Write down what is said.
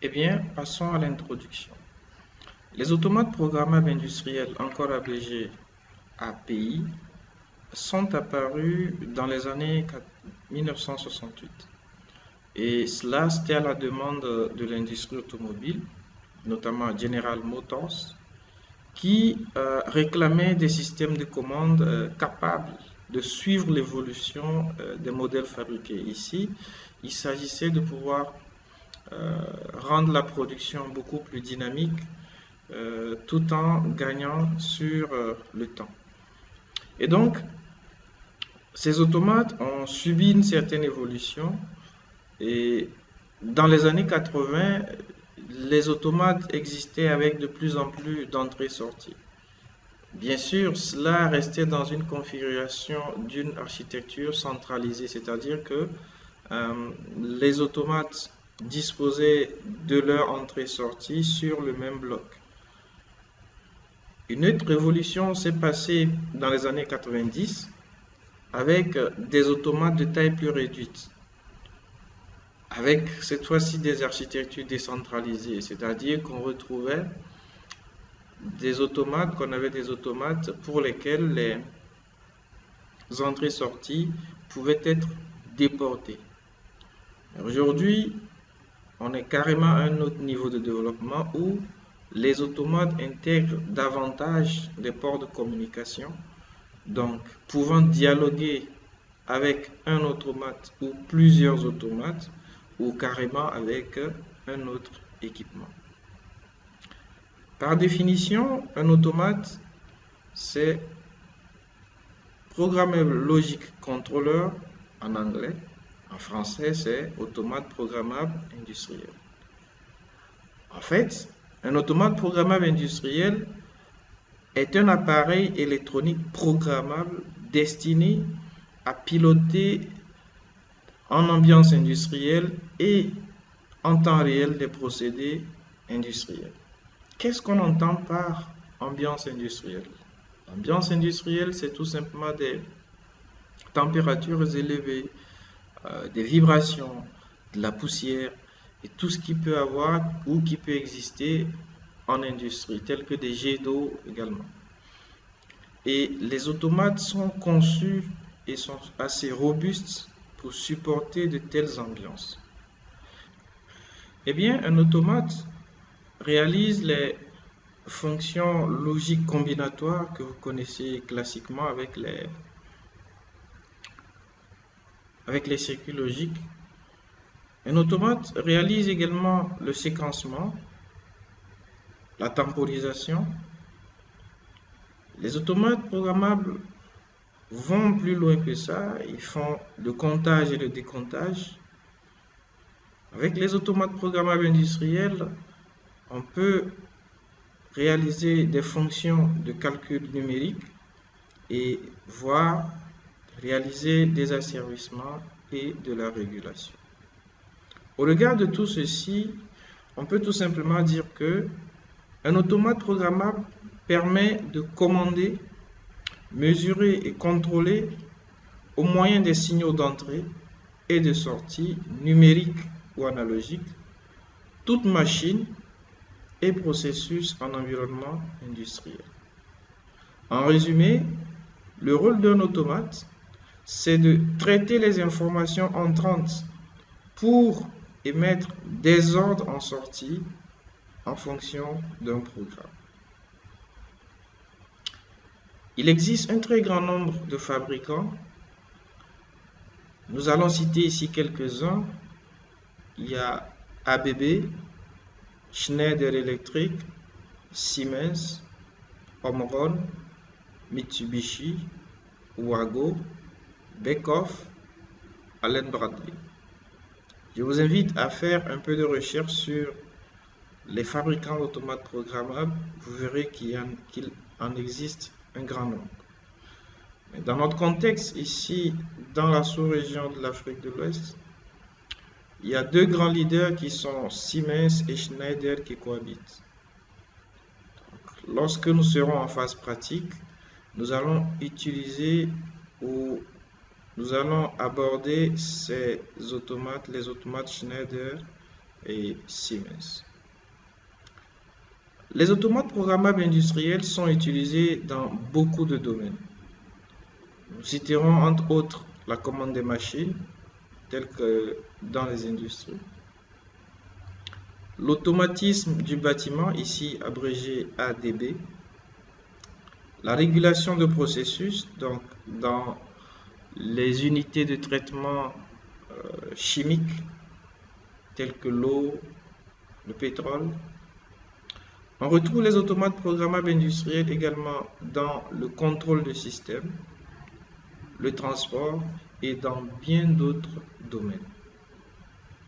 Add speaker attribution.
Speaker 1: Eh bien, passons à l'introduction. Les automates programmables industriels, encore abrégés API, sont apparus dans les années 1968. Et cela, c'était à la demande de l'industrie automobile, notamment General Motors, qui réclamait des systèmes de commande capables de suivre l'évolution des modèles fabriqués. Ici, il s'agissait de pouvoir rendre la production beaucoup plus dynamique tout en gagnant sur le temps. Et donc, ces automates ont subi une certaine évolution et dans les années 80, les automates existaient avec de plus en plus d'entrées-sorties. Bien sûr, cela restait dans une configuration d'une architecture centralisée, c'est-à-dire que les automates disposaient de leur entrée-sortie sur le même bloc. Une autre révolution s'est passée dans les années 90 avec des automates de taille plus réduite, avec cette fois-ci des architectures décentralisées, c'est-à-dire qu'on retrouvait qu'on avait des automates pour lesquels les entrées-sorties pouvaient être déportées. Aujourd'hui, on est carrément à un autre niveau de développement où les automates intègrent davantage les ports de communication, donc pouvant dialoguer avec un automate ou plusieurs automates ou carrément avec un autre équipement. Par définition, un automate, c'est Programmable Logic Controller en anglais. En français, c'est automate programmable industriel. En fait, un automate programmable industriel est un appareil électronique programmable destiné à piloter en ambiance industrielle et en temps réel des procédés industriels. Qu'est-ce qu'on entend par ambiance industrielle? L'ambiance industrielle, c'est tout simplement des températures élevées, des vibrations, de la poussière et tout ce qui peut avoir ou qui peut exister en industrie, tels que des jets d'eau également. Et les automates sont conçus et sont assez robustes pour supporter de telles ambiances. Eh bien, un automate réalise les fonctions logiques combinatoires que vous connaissez classiquement avec les circuits logiques. Un automate réalise également le séquencement, la temporisation. Les automates programmables vont plus loin que ça, ils font le comptage et le décomptage. Avec les automates programmables industriels, on peut réaliser des fonctions de calcul numérique et voire réaliser des asservissements et de la régulation. Au regard de tout ceci, on peut tout simplement dire que un automate programmable permet de commander, mesurer et contrôler au moyen des signaux d'entrée et de sortie numériques ou analogiques toute machine et processus en environnement industriel. En résumé, le rôle d'un automate, c'est de traiter les informations entrantes pour émettre des ordres en sortie en fonction d'un programme. Il existe un très grand nombre de fabricants. Nous allons citer ici quelques-uns. Il y a ABB, Schneider Electric, Siemens, Omron, Mitsubishi, Wago, Beckhoff, Allen Bradley. Je vous invite à faire un peu de recherche sur les fabricants d'automates programmables. Vous verrez qu'il en existe un grand nombre. Mais dans notre contexte, ici, dans la sous-région de l'Afrique de l'Ouest, il y a deux grands leaders qui sont Siemens et Schneider qui cohabitent. Donc, lorsque nous serons en phase pratique, nous allons utiliser ou nous allons aborder ces automates, les automates Schneider et Siemens. Les automates programmables industriels sont utilisés dans beaucoup de domaines. Nous citerons entre autres la commande des machines, telles que dans les industries. L'automatisme du bâtiment, ici abrégé ADB. La régulation de processus, donc dans les unités de traitement chimiques, telles que l'eau, le pétrole. On retrouve les automates programmables industriels également dans le contrôle de système, le transport et dans bien d'autres domaines.